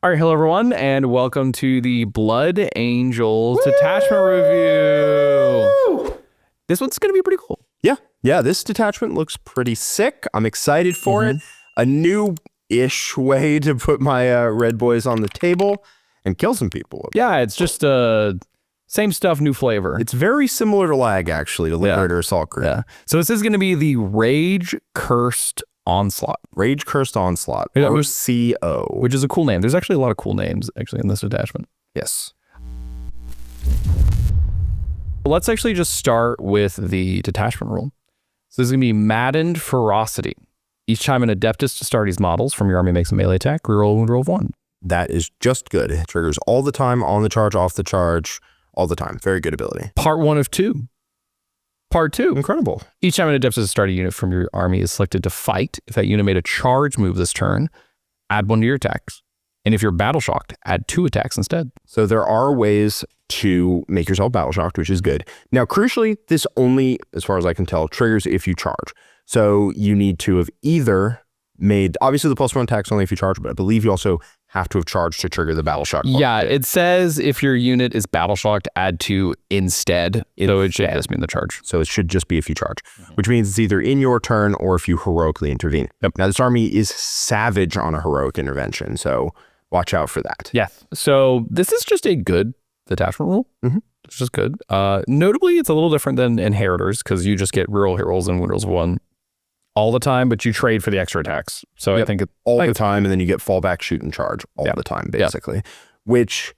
All right, hello everyone, and welcome to the Blood Angels Detachment review. This one's going to be pretty cool. Yeah, this detachment looks pretty sick. I'm excited for it. A new-ish way to put my red boys on the table and kill some people. Yeah, it's just same stuff, new flavor. It's very similar to Lag, actually, to Liberator Assault Group. Yeah. So this is going to be the Rage-Cursed Onslaught. Rage-Cursed Onslaught, Yeah, RCO. which is a cool name. There's actually a lot of cool names actually in this detachment. Yes. Let's actually just start with the detachment rule. So this is going to be Maddened Ferocity. Each time an Adeptus Astartes models from your army makes a melee attack, reroll a wound roll of 1. That is just good. It triggers all the time, on the charge, off the charge, all the time. Very good ability. Part 1 of 2. Part 2. Incredible. Each time an Adeptus Astartes unit from your army is selected to fight, if that unit made a charge move this turn, add 1 to your attacks. And if you're battle shocked, add 2 attacks instead. So there are ways to make yourself battle shocked, which is good. Now, crucially, this only, as far as I can tell, triggers if you charge. So you need to have either made, obviously the +1 attack's only if you charge, but I believe you also have to have charged to trigger the battle shock. Yeah, it says if your unit is battle shocked, add 2 instead. So it should just mean the charge. So it should just be if you charge, which means it's either in your turn or if you heroically intervene. Now, this army is savage on a heroic intervention, so watch out for that. Yes. So this is just a good detachment rule. It's just good. Notably, it's a little different than Inheritors because you just get reroll hit rolls and win rolls of 1 all the time, but you trade for the extra attacks. So I think it's all the time, and then you get fallback, shoot, and charge all the time, basically, which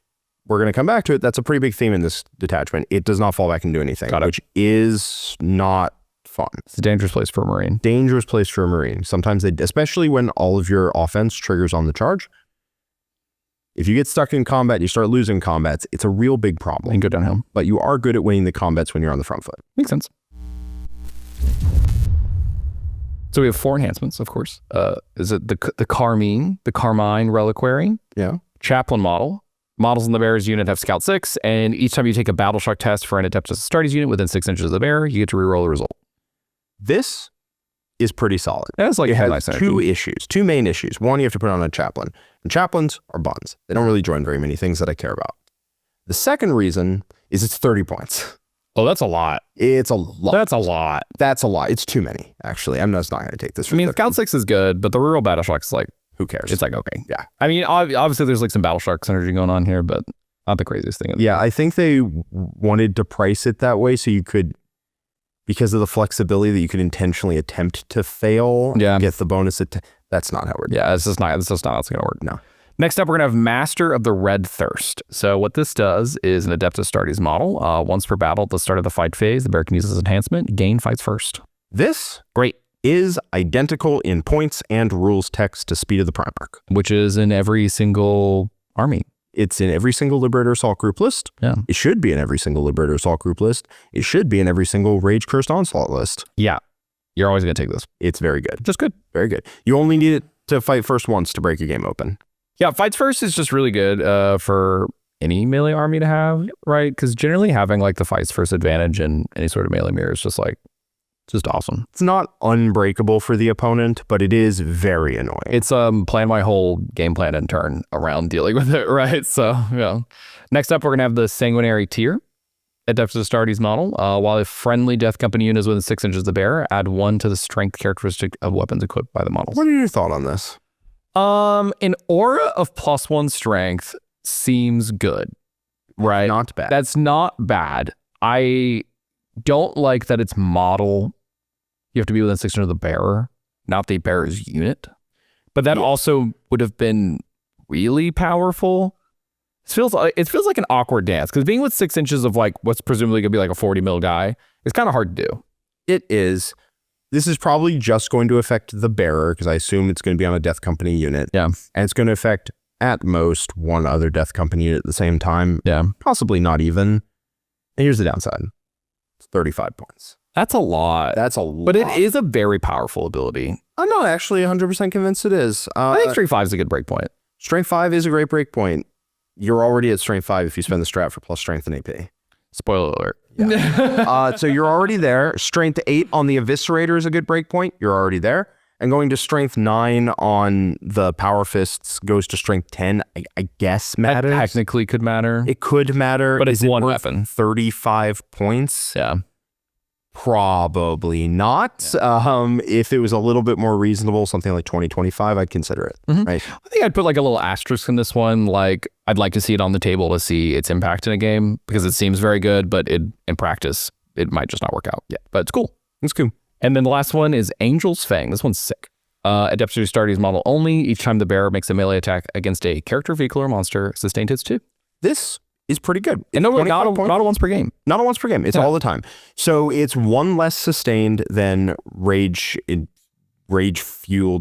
we're going to come back to it. That's a pretty big theme in this detachment. It does not fall back and do anything, which is not fun. It's a dangerous place for a Marine. Dangerous place for a Marine. Sometimes they, especially when all of your offense triggers on the charge. If you get stuck in combat, you start losing combats, it's a real big problem. And go downhill. But you are good at winning the combats when you're on the front foot. Makes sense. So we have 4 enhancements, of course. Is it the Carmine Reliquary? Yeah. Chaplain model. Models in the bearer's unit have Scout 6, and each time you take a battle shock test for an Adeptus Astartes unit within 6 inches of the bearer, you get to reroll the result. This is pretty solid. That's like it has nice 2 main issues. One, you have to put on a chaplain. And chaplains are buns. They don't really join very many things that I care about. The second reason is it's 30 points. Oh, that's a lot. It's a lot. That's a lot. That's a lot. It's too many, actually. I'm just not going to take this. I mean, Scout 6 is good, but the reroll battle shock is like, who cares? It's like, okay. Yeah. I mean, obviously there's like some battle shock synergy going on here, but not the craziest thing. Yeah, I think they wanted to price it that way so you could, because of the flexibility that you could intentionally attempt to fail and get the bonus. That's not how we're doing. Yeah, it's just not how it's going to work. No. Next up, we're going to have Master of the Red Thirst. So what this does is an Adeptus Astartes model. Once per battle at the start of the fight phase, the bearer can use this enhancement. Gain fights first. This is identical in points and rules text to Speed of the Primarch. Which is in every single army. It's in every single Liberator Assault Group list. Yeah. It should be in every single Liberator Assault Group list. It should be in every single Rage-Cursed Onslaught list. Yeah. You're always going to take this. It's very good. Just good. Very good. You only need it to fight first once to break a game open. Yeah, fights first is just really good for any melee army to have, right? Because generally having like the fights first advantage in any sort of melee mirror is just like, just awesome. It's not unbreakable for the opponent, but it is very annoying. It's plan my whole game plan and turn around dealing with it, right? So, yeah. Next up, we're going to have the Sanguinary Tier. Adeptus Astartes model. While a friendly Death Company unit is within 6 inches of the bearer, add 1 to the strength characteristic of weapons equipped by the model. What are your thoughts on this? An aura of +1 strength seems good, right? Not bad. That's not bad. I don't like that it's model. You have to be within 6 inches of the bearer, not the bearer's unit. But that also would have been really powerful. It feels like an awkward dance because being with 6 inches of like what's presumably gonna be like a 40 mil guy is kind of hard to do. It is. This is probably just going to affect the bearer because I assume it's going to be on a Death Company unit. Yeah. And it's going to affect at most 1 other Death Company unit at the same time. Yeah. Possibly not even. And here's the downside. It's 35 points. That's a lot. That's a lot. But it is a very powerful ability. I'm not actually 100% convinced it is. I think Strength 5 is a good breakpoint. Strength 5 is a great breakpoint. You're already at Strength 5 if you spend the strat for plus Strength and AP. Spoiler alert. Yeah. So you're already there. Strength 8 on the Eviscerator is a good breakpoint. You're already there. And going to strength 9 on the power fists goes to strength 10, I guess matters. That technically could matter. It could matter. But it's one worth weapon. 35 points? Yeah. Probably not. Yeah. If it was a little bit more reasonable, something like 20, 25, I'd consider it. Right? I think I'd put like a little asterisk in this one. Like, I'd like to see it on the table to see its impact in a game because it seems very good, but in practice, it might just not work out. Yeah, but it's cool. It's cool. And then the last one is Angel's Fang. This one's sick. Adapts to Astartes model only. Each time the bearer makes a melee attack against a character, vehicle, or monster, sustained hits 2. This is pretty good. And no, not a once per game. Not a once per game. It's all the time. So it's 1 less sustained than Rage-Fueled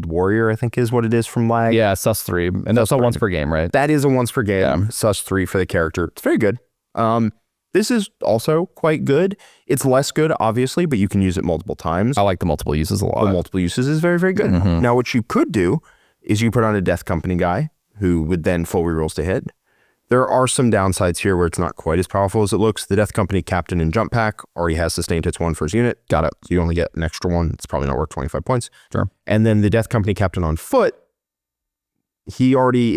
Warrior, I think is what it is from Lag. Yeah, sus 3. And that's a once per game, right? That is a once per game. Sus 3 for the character. It's very good. This is also quite good. It's less good, obviously, but you can use it multiple times. I like the multiple uses a lot. The multiple uses is very, very good. Now, what you could do is you put on a Death Company guy who would then full rerolls to hit. There are some downsides here where it's not quite as powerful as it looks. The Death Company captain in Jump Pack already has sustained hits 1 for his unit. Got it. So you only get an extra 1. It's probably not worth 25 points. Sure. And then the Death Company captain on foot, if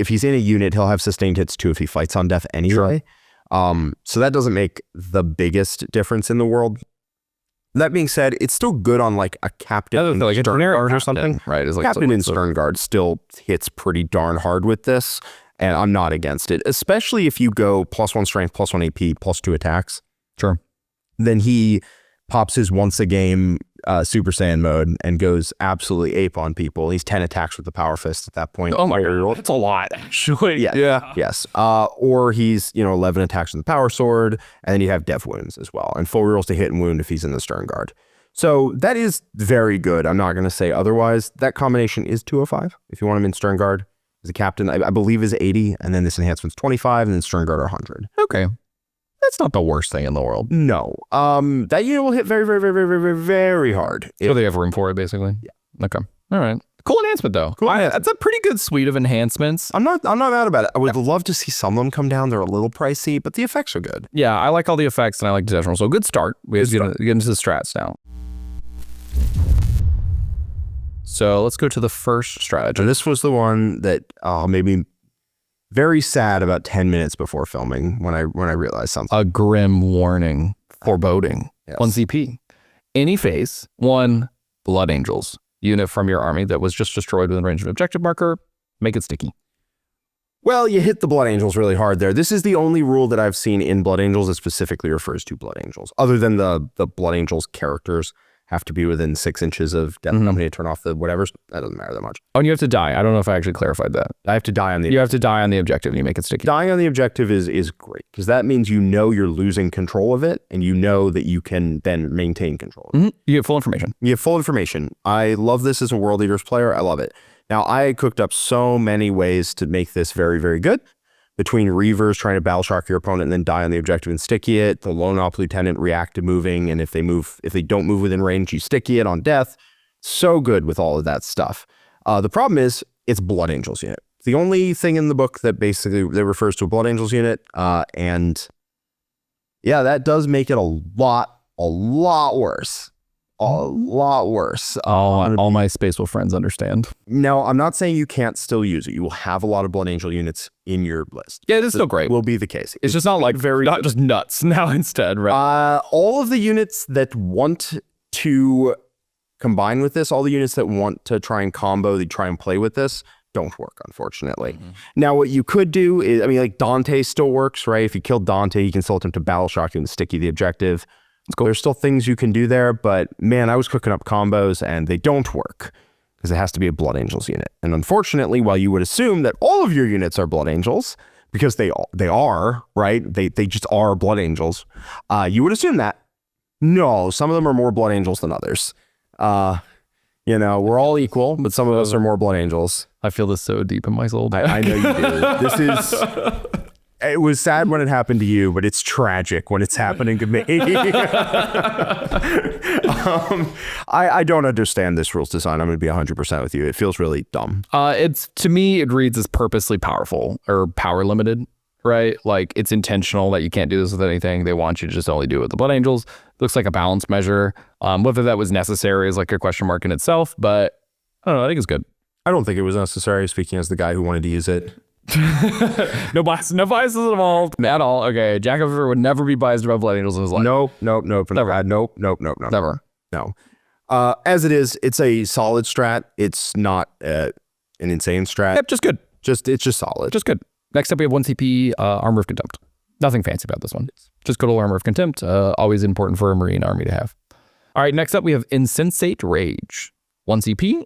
he's in a unit, he'll have sustained hits 2 if he fights on death anyway. Sure. So that doesn't make the biggest difference in the world. That being said, it's still good on like a captain like a Stern generic Guard or captain, something. right? It's like Captain in Stern Guard still hits pretty darn hard with this. And I'm not against it, especially if you go +1 strength, +1 AP, +2 attacks. Sure. Then he pops his once a game Super Saiyan mode and goes absolutely ape on people. He's 10 attacks with the Power Fist at that point. Oh my God, that's a lot, actually. Yeah. Yes. Or he's 11 attacks with the Power Sword, and then you have Dev Wounds as well, and full rerolls to hit and wound if he's in the Stern Guard. So that is very good. I'm not going to say otherwise. That combination is 205 if you want him in Stern Guard. As a captain, I believe is 80, and then this enhancement's 25, and then Stern Guard are 100. Okay. That's not the worst thing in the world. No. That unit will hit very, very, very, very, very, very hard. So they have room for it, basically? Yeah. Okay. All right. Cool enhancement, though. That's a pretty good suite of enhancements. I'm not mad about it. I would love to see some of them come down. They're a little pricey, but the effects are good. Yeah, I like all the effects, and I like Detachment. So good start. We have to get into the strats now. So let's go to the first strategy. And this was the one that made me very sad about 10 minutes before filming when I realized something. A grim warning, foreboding. Yes. 1 CP. Any phase, 1 Blood Angels. Unit from your army that was just destroyed within range of an objective marker. Make it sticky. Well, you hit the Blood Angels really hard there. This is the only rule that I've seen in Blood Angels that specifically refers to Blood Angels. Other than the Blood Angels characters have to be within 6 inches of Death Company to turn off the whatever. That doesn't matter that much. Oh, and you have to die. I don't know if I actually clarified that. I have to die on the... You have to die on the objective and you make it sticky. Dying on the objective is great because that means you know you're losing control of it and you know that you can then maintain control of it. You get full information. You have full information. I love this as a World Eaters player. I love it. Now, I cooked up so many ways to make this very, very good. Between Reavers trying to battle shock your opponent and then die on the objective and sticky it, the Lone Op Lieutenant react to moving, and if they don't move within range, you sticky it on death. So good with all of that stuff. The problem is, it's Blood Angels unit. It's the only thing in the book that basically that refers to a Blood Angels unit, and yeah, that does make it a lot worse. A lot worse. All my Spacewolf friends understand. No, I'm not saying you can't still use it. You will have a lot of Blood Angel units in your list. Yeah, it is still great. Will be the case. It's just not like not just nuts now instead, right? All of the units that want to combine with this, all the units that want to try and combo, they try and play with this, don't work, unfortunately. Now, what you could do is, like Dante still works, right? If you kill Dante, you can still attempt to battle shock you and sticky the objective. Cool. There's still things you can do there, but man, I was cooking up combos and they don't work because it has to be a Blood Angels unit. And unfortunately, while you would assume that all of your units are Blood Angels, because they are, right? They just are Blood Angels. You would assume that. No, some of them are more Blood Angels than others. We're all equal, but some of us are more Blood Angels. I feel this so deep in my soul. I know you do. This is... It was sad when it happened to you, but it's tragic when it's happening to me. I don't understand this rules design. I'm going to be 100% with you. It feels really dumb. To me, it reads as purposely powerful or power limited, right? Like it's intentional that you can't do this with anything. They want you to just only do it with the Blood Angels. Looks like a balance measure. Whether that was necessary is like a question mark in itself, but I don't know. I think it's good. I don't think it was necessary, speaking as the guy who wanted to use it. No biases involved at all. Okay, Jack of would never be biased about Blood Angels in his life. Nope. Never. Nope. Never. No. As it is, it's a solid strat. It's not an insane strat. Yep, just good. It's just solid. Just good. Next up, we have 1 CP, Armor of Contempt. Nothing fancy about this one. Just good old Armor of Contempt. Always important for a Marine army to have. All right, next up, we have Insensate Rage. 1 CP,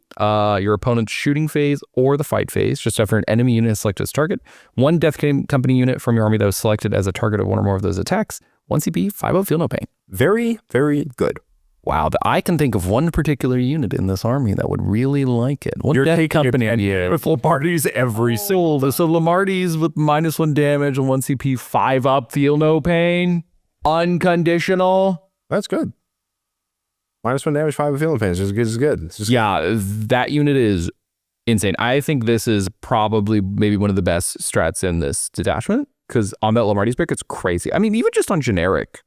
your opponent's shooting phase or the fight phase, just after an enemy unit is selected as target. 1 Death Company unit from your army that was selected as a target of one or more of those attacks. 1 CP, 5/0, feel no pain. Very, very good. Wow, I can think of one particular unit in this army that would really like it. One Death Company with Lamarties every soul. So Lamarties with -1 damage and 1 CP, 5-up, feel no pain. Unconditional. That's good. -1 damage, 5 feeling pain. It's good. It's just yeah, that unit is insane. I think this is probably maybe one of the best strats in this detachment because on that Lamarties pick, it's crazy. I mean, even just on generic.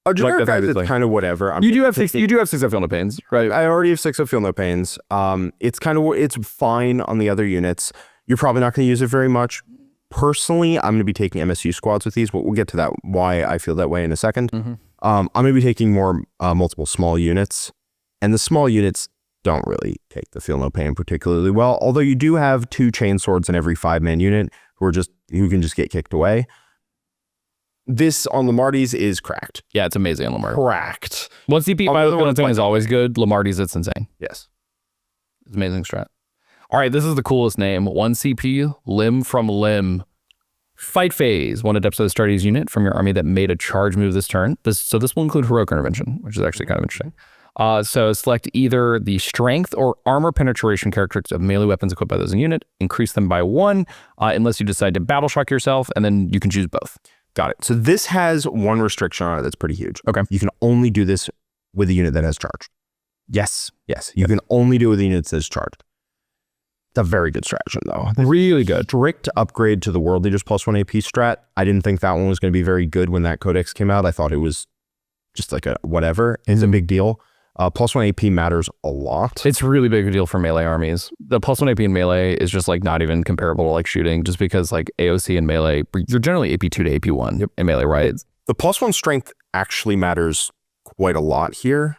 A generic guy is kind of whatever. You do have 6 of feel no pains, right? I already have 6 of feel no pains. It's fine on the other units. You're probably not going to use it very much. Personally, I'm going to be taking MSU squads with these, but we'll get to that, why I feel that way in a second. I'm going to be taking more multiple small units, and the small units don't really take the feel no pain particularly well, although you do have 2 chain swords in every 5-man unit who can just get kicked away. This on Lamarties is cracked. Yeah, it's amazing on Lamarties. Cracked. 1 CP is always good. Lamarties, it's insane. Yes. It's amazing strat. All right, this is the coolest name. 1 CP, Limb from Limb. Fight phase. 1 adept of the Astartes unit from your army that made a charge move this turn. This will include Heroic Intervention, which is actually kind of interesting. So select either the strength or armor penetration characteristics of melee weapons equipped by those in unit. Increase them by 1 unless you decide to battle shock yourself, and then you can choose both. Got it. So this has one restriction on it that's pretty huge. Okay. You can only do this with a unit that has charged. Yes. You can only do it with a unit that is charged. It's a very good stratagem, though. Really good. Strict upgrade to the World Leaders +1 AP strat. I didn't think that one was going to be very good when that codex came out. I thought it was just like a whatever. It's a big deal. +1 AP matters a lot. It's really big deal for melee armies. The +1 AP in melee is just like not even comparable to like shooting, just because like AOC and melee, you're generally AP2 to AP1 in melee, right? The +1 strength actually matters quite a lot here,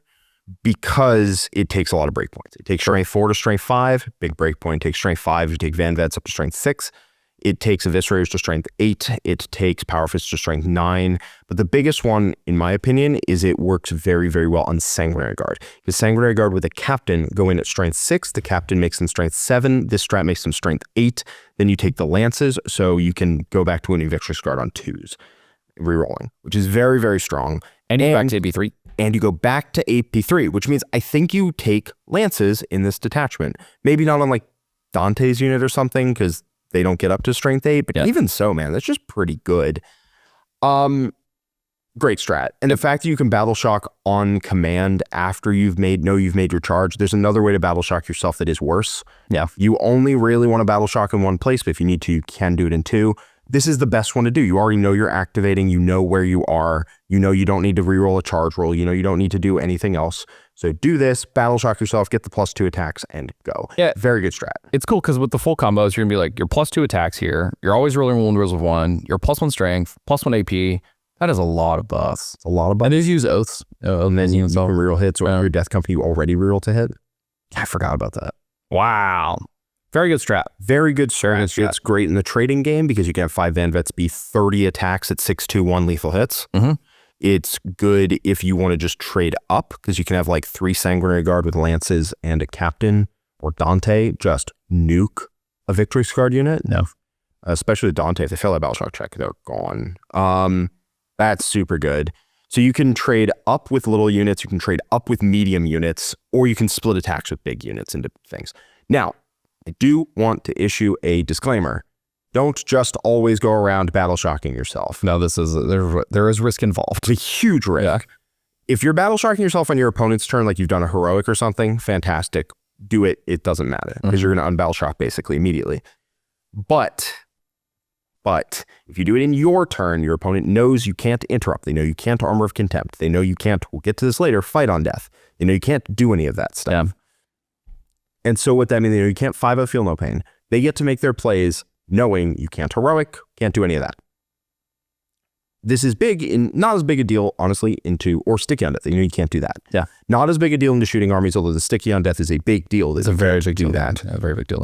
because it takes a lot of breakpoints. It takes strength 4 to strength 5, big breakpoint. It takes strength 5 to take Van Vets up to strength 6. It takes Eviscerators to strength 8. It takes Power Fists to strength 9. But the biggest one, in my opinion, is it works very, very well on Sanguinary Guard. The Sanguinary Guard with a captain go in at strength 6. The captain makes them strength 7. This strat makes them strength 8. Then you take the Lances, so you can go back to winning Victory Guard on 2s, rerolling, which is very, very strong. And back to AP3. And you go back to AP3, which means I think you take Lances in this detachment. Maybe not on like Dante's unit or something, because they don't get up to strength 8, but even so, man, that's just pretty good. Great strat. And the fact that you can battle shock on command after you've made your charge, there's another way to battle shock yourself that is worse. Yeah. You only really want to battle shock in 1 place, but if you need to, you can do it in 2. This is the best one to do. You already know you're activating. You know where you are. You know you don't need to reroll a charge roll. You know you don't need to do anything else. So do this, battle shock yourself, get the +2 attacks, and go. Yeah. Very good strat. It's cool because with the full combos, you're going to be like, your +2 attacks here. You're always rolling wound rolls with 1. Your +1 strength, +1 AP. That is a lot of buffs. It's a lot of buffs. And they use oaths. And then you can reroll hits, or your Death Company you already reroll to hit. I forgot about that. Wow. Very good strat. Very good strat. It's great in the trading game because you can have 5 Van Vets be 30 attacks at 6/2/1 lethal hits. It's good if you want to just trade up, because you can have like 3 Sanguinary Guard with Lances and a Captain, or Dante, just nuke a Victory Scarred unit. No. Especially Dante, if they fail that battle shock check, they're gone. That's super good. So you can trade up with little units, you can trade up with medium units, or you can split attacks with big units into things. Now, I do want to issue a disclaimer. Don't just always go around battle shocking yourself. No, there is risk involved. It's a huge risk. Yeah. If you're battle shocking yourself on your opponent's turn, like you've done a heroic or something, fantastic. Do it. It doesn't matter, because you're going to unbattle shock basically immediately. But if you do it in your turn, your opponent knows you can't interrupt. They know you can't Armor of Contempt. They know you can't, we'll get to this later, fight on death. They know you can't do any of that stuff. And so what that means, you can't 5-0 feel no pain. They get to make their plays knowing you can't heroic, can't do any of that. This is not as big a deal, honestly, or sticky on death. You can't do that. Yeah. Not as big a deal into shooting armies, although the sticky on death is a big deal. It's a very big deal. A very big deal.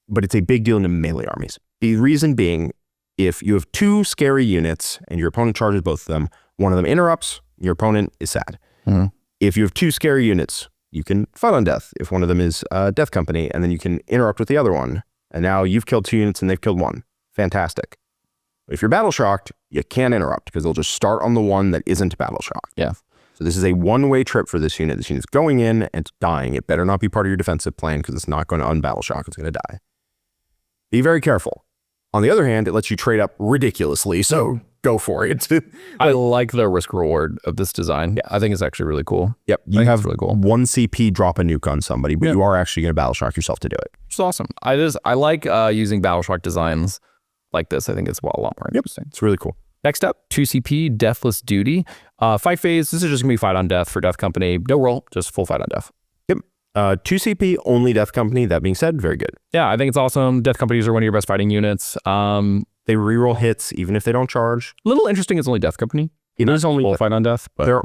But it's a big deal into melee armies. The reason being, if you have 2 scary units and your opponent charges both of them, one of them interrupts, your opponent is sad. Mm-hmm. If you have 2 scary units, you can fight on death. If one of them is Death Company, and then you can interrupt with the other one. And now you've killed 2 units and they've killed 1. Fantastic. If you're battle shocked, you can't interrupt because they'll just start on the one that isn't battle shocked. Yeah. So this is a one-way trip for this unit. This unit's going in and it's dying. It better not be part of your defensive plan because it's not going to unbattle shock. It's going to die. Be very careful. On the other hand, it lets you trade up ridiculously. So go for it. I like the risk reward of this design. Yeah. I think it's actually really cool. Yep. You have really cool. 1 CP drop a nuke on somebody, but you are actually going to battle shock yourself to do it. It's awesome. I like using battle shock designs like this. I think it's a lot more interesting. It's really cool. Next up, 2 CP, Deathless Duty. Fight phase, this is just going to be fight on death for Death Company. No roll, just full fight on death. Yep. 2 CP, only Death Company. That being said, very good. Yeah, I think it's awesome. Death Companies are one of your best fighting units. They reroll hits even if they don't charge. A little interesting, it's only Death Company. It is only full fight on death. But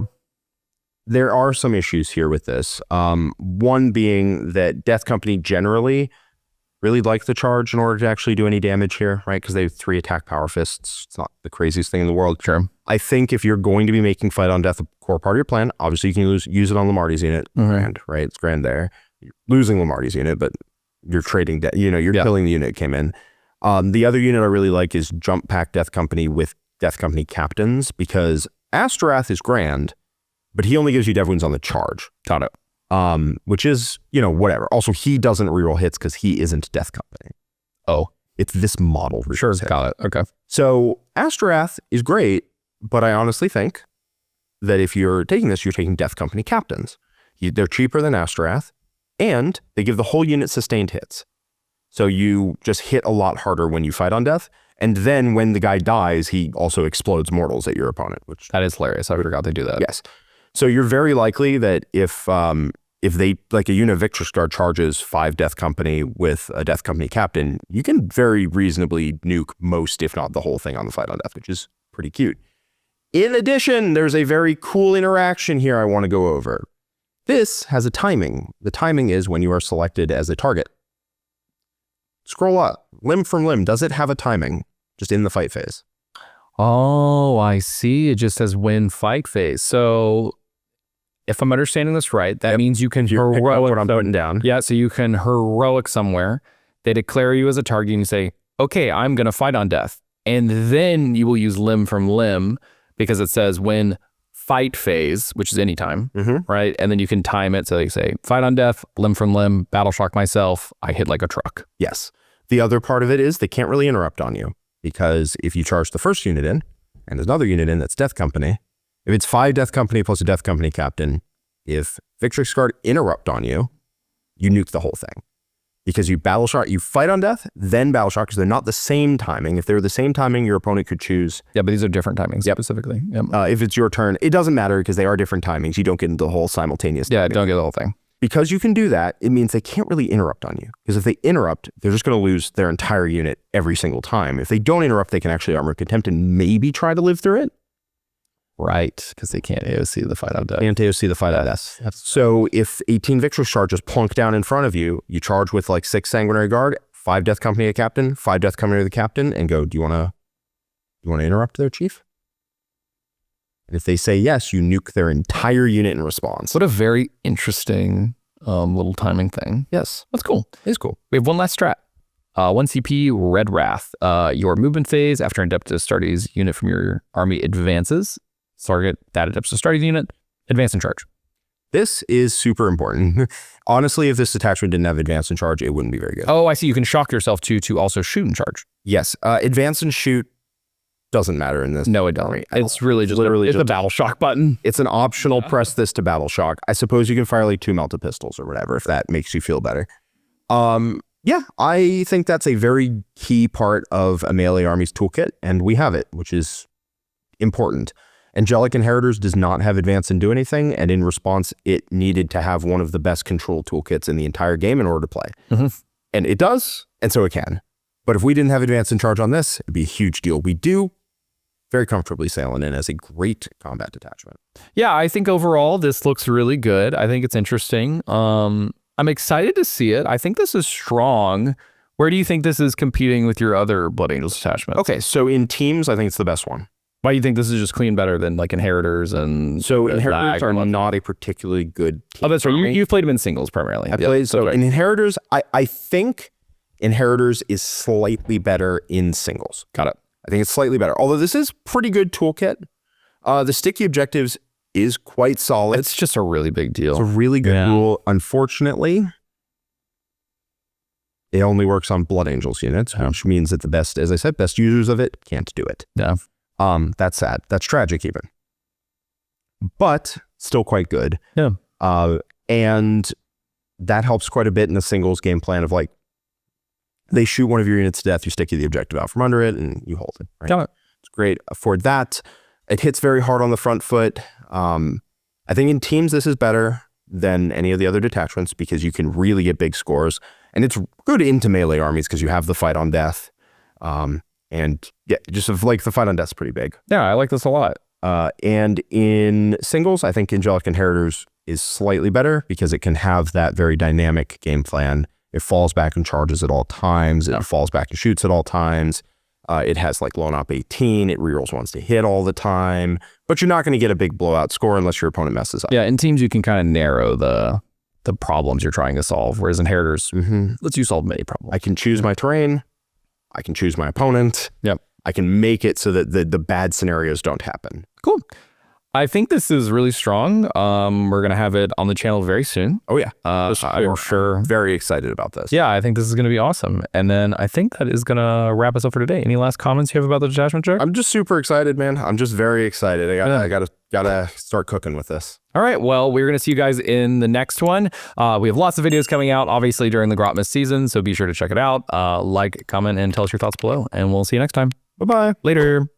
there are some issues here with this. One being that Death Company generally really like the charge in order to actually do any damage here, right? Because they have 3 attack power fists. It's not the craziest thing in the world. Sure. I think if you're going to be making fight on death a core part of your plan, obviously you can use it on Lamarty's unit. Grand, right? It's grand there. You're losing Lamarty's unit, but you're trading, you're killing the unit that came in. The other unit I really like is Jump Pack Death Company with Death Company captains, because Asterath is grand, but he only gives you dev wounds on the charge. Got it. Which is, whatever. Also, he doesn't reroll hits because he isn't Death Company. Oh. It's this model. Sure, got it. Okay. So Asterath is great, but I honestly think that if you're taking this, you're taking Death Company captains. They're cheaper than Asterath, and they give the whole unit sustained hits. So you just hit a lot harder when you fight on death, and then when the guy dies, he also explodes mortals at your opponent. Which that is hilarious. I forgot they do that. Yes. So you're very likely that if they, like a unit of Victor's Guard charges 5 Death Company with a Death Company captain, you can very reasonably nuke most, if not the whole thing on the fight on death, which is pretty cute. In addition, there's a very cool interaction here I want to go over. This has a timing. The timing is when you are selected as a target. Scroll up. Limb from limb. Does it have a timing? Just in the fight phase. Oh, I see. It just says win fight phase. So if I'm understanding this right, that means you can heroic what I'm putting down. Yeah, so you can heroic somewhere. They declare you as a target and you say, okay, I'm going to fight on death. And then you will use limb from limb because it says win fight phase, which is anytime, right? And then you can time it. So you say fight on death, limb from limb, battle shock myself, I hit like a truck. Yes. The other part of it is they can't really interrupt on you, because if you charge the first unit in and there's another unit in that's Death Company, if it's 5 Death Company plus a Death Company captain, if Victor's Guard interrupt on you, you nuke the whole thing. Because you battle shock, you fight on death, then battle shock, because they're not the same timing. If they're the same timing, your opponent could choose. Yeah, but these are different timings specifically. Yep. If it's your turn, it doesn't matter because they are different timings. You don't get into the whole simultaneous timing. Don't get the whole thing. Because you can do that, it means they can't really interrupt on you. Because if they interrupt, they're just going to lose their entire unit every single time. If they don't interrupt, they can actually armor contempt and maybe try to live through it. Right, because they can't AOC the fight on death. Can't AOC the fight on death. So if 18 Victor's charges plunk down in front of you, you charge with like 6 Sanguinary Guard, 5 Death Company a captain, 5 Death Company the captain, and go, do you want to interrupt their chief? And if they say yes, you nuke their entire unit in response. What a very interesting little timing thing. Yes. That's cool. It's cool. We have one last strat. 1 CP, Red Wrath. Your movement phase after Adept Astartes unit from your army advances. Target that Adept Astartes unit, advance and charge. This is super important. Honestly, if this detachment didn't have advance and charge, it wouldn't be very good. Oh, I see. You can shock yourself to also shoot and charge. Yes. Advance and shoot doesn't matter in this. No, it doesn't. It's really just literally a battle shock button. It's an optional press this to battle shock. I suppose you can fire like 2 melted pistols or whatever if that makes you feel better. Yeah, I think that's a very key part of a melee army's toolkit, and we have it, which is important. Angelic Inheritors does not have Advance and do anything, and in response, it needed to have one of the best control toolkits in the entire game in order to play. And it does, and so it can. But if we didn't have Advance and Charge on this, it'd be a huge deal. We do very comfortably sailing in as a great combat detachment. Yeah, I think overall this looks really good. I think it's interesting. I'm excited to see it. I think this is strong. Where do you think this is competing with your other Blood Angels detachments? Okay, so in teams, I think it's the best one. Why do you think this is just clean better than like Inheritors and so Inheritors are not a particularly good team. Oh, that's right. You've played them in singles primarily. I played so in Inheritors. I think Inheritors is slightly better in singles. Got it. I think it's slightly better. Although this is pretty good toolkit. The sticky objectives is quite solid. It's just a really big deal. It's a really good rule. Unfortunately, it only works on Blood Angels units, which means that the best, as I said, best users of it can't do it. Yeah. That's sad. That's tragic even. But still quite good. Yeah. And that helps quite a bit in the singles game plan of like, they shoot one of your units to death, you stick the objective out from under it, and you hold it. Right? Got it. It's great for that. It hits very hard on the front foot. I think in teams, this is better than any of the other detachments because you can really get big scores. And it's good into melee armies because you have the fight on death. And yeah, just like the fight on death is pretty big. Yeah, I like this a lot. And in singles, I think Angelic Inheritors is slightly better because it can have that very dynamic game plan. It falls back and charges at all times. It falls back and shoots at all times. It has like Lone Op 18. It rerolls ones to hit all the time. But you're not going to get a big blowout score unless your opponent messes up. Yeah, in teams you can kind of narrow the problems you're trying to solve, whereas Inheritors lets you solve many problems. I can choose my terrain. I can choose my opponent. Yep. I can make it so that the bad scenarios don't happen. Cool. I think this is really strong. We're going to have it on the channel very soon. Oh, yeah. I'm sure. Very excited about this. Yeah, I think this is going to be awesome. And then I think that is going to wrap us up for today. Any last comments you have about the detachment, Jack? I'm just super excited, man. I'm just very excited. I gotta start cooking with this. All right. Well, we're going to see you guys in the next one. We have lots of videos coming out, obviously, during the Grotmas season. So be sure to check it out. Like, comment, and tell us your thoughts below. And we'll see you next time. Bye-bye. Later.